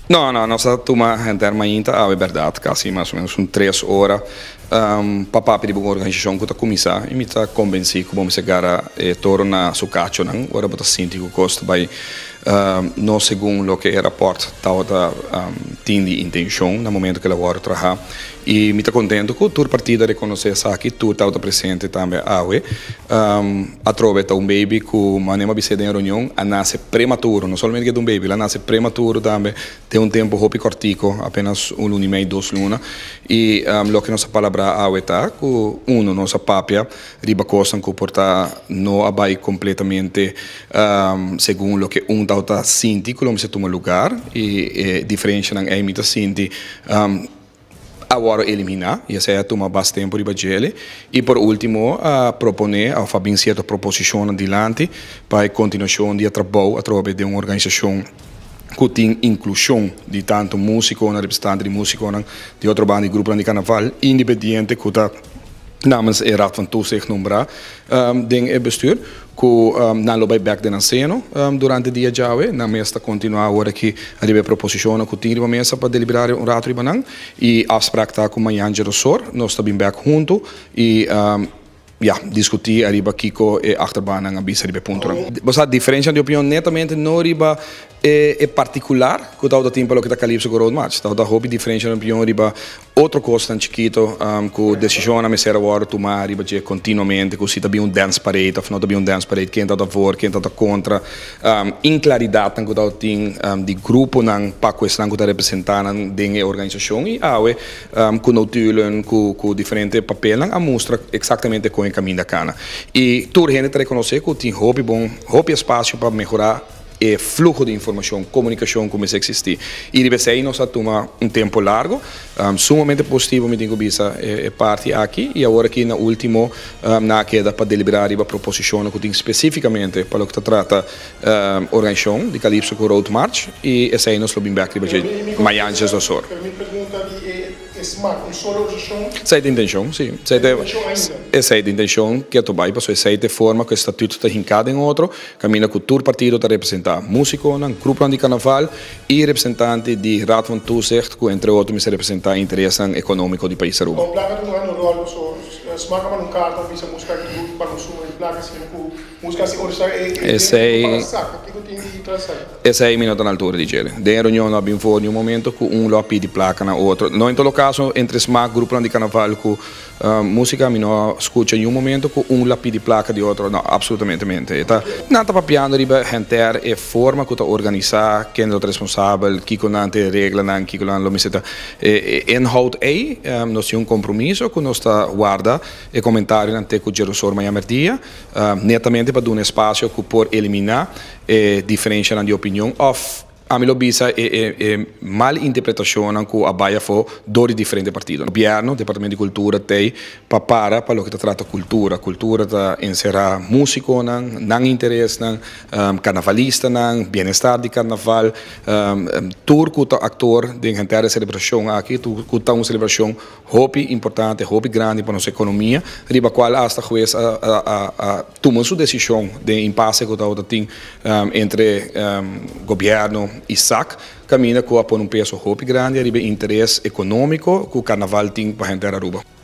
No, nós tomamos em termos a verdade, quase mais ou menos 3 horas. Papá pediu uma organização que está começar e me está convencido que vamos chegar a tornar sua caixa, não? Agora vou sentir que o custo vai não segundo o que o rapport estava tendo intenção no momento que ela vai trabalhar e me está contente que o tour partida reconhecer aqui tour estava presente também a trove tá baby que manema biceda em reunião a nasce prematuro não somente que baby ela nasce prematuro também tem tempo hopi cortico apenas luna e meio 2 lunas e lo que nossa palavra tá que nossa papia riba costa que porta não abai completamente segundo o que tá sinti como se toma lugar e diferença não é mita sinti agora eliminar e essa é toma bastante tempo riba gele e por último proponer a fazer certa proposição adiante para a continuação de trabalho através de uma organização que tem inclusão de tanto músico, representante de músico de outro bando de grupo de carnaval independente que está namens de Raad van Toezicht nombrar ding het bestuur que não lo vai back de nasceno durante o dia de hoje na mesa continuar agora que a ribe proposição que tem riba mesa para deliberar rato ribanang e afspraak tá com manhã de ressort nós estamos back junto e discutir arriba Kiko e achterban ang abis ribe punto. Mas a diferença de opinião netamente não riba é particular que o tempo lo que tá calipso com road match. Tá hobby diferença de opinião riba outro coisa tão chiquito que decisão a mesera agora tomar riba je continuamente que se tá bem dance parade ou não tá bem dance parade quem tá a favor quem tá contra inclaridade que tá tem de grupo nang pa questão que tá representando dentro da organização e com notulen com diferente papel a mostra exatamente com o caminho da cana e toda gente reconhecer que tem hobby espaço para melhorar e fluxo de informação, comunicação começa a existir. E deve ser nós toma tempo largo, sumamente positivo, me digo bisa parte aqui e agora aqui na último na queda para deliberar a proposição que tem especificamente para o que trata organização de Calypso com Road March e essa aí nós lo bem back de Mayan Jesus Sor. Essa é a intenção, sim. Essa é a intenção que tu vai, porque essa é a forma que o estatuto está hincado em outro, caminha com o tour partido para representar músico, grupo de carnaval e representante de Raad van Toezicht, que entre outros se representa o interesse econômico do país Aruba. Essa é a minha altura de gelo. De reunião não abbiamo fuori um momento que lo pede placa na outro. Não em todo caso entre smack grupo de carnaval com música mi não escuta em um momento que la pede placa de outro. Não, absolutamente mente. Tá nada para piano riba enter e forma que tá organizar quem é o responsável, que com ante regra nan, que com lo miseta inhoud aí, nós temos compromisso que nós tá guarda e comentário ante com Jerusor Maia Merdia, netamente para dar um espaço que por eliminar diferença de opinião a mim lo bisa mal interpretação que a baia foi dois diferentes partidos. O governo, Departamento de Cultura tem para o que trata cultura está encerrar músico não interesse carnavalista bem-estar de carnaval tour que ator de inteira celebração aqui que está uma celebração hobby importante hobby grande para nossa economia riba qual hasta juez a tomar sua decisão de impasse que tem entre governo e SAC caminha com um peso hobby grande, interesse econômico que o carnaval tem para a gente Aruba.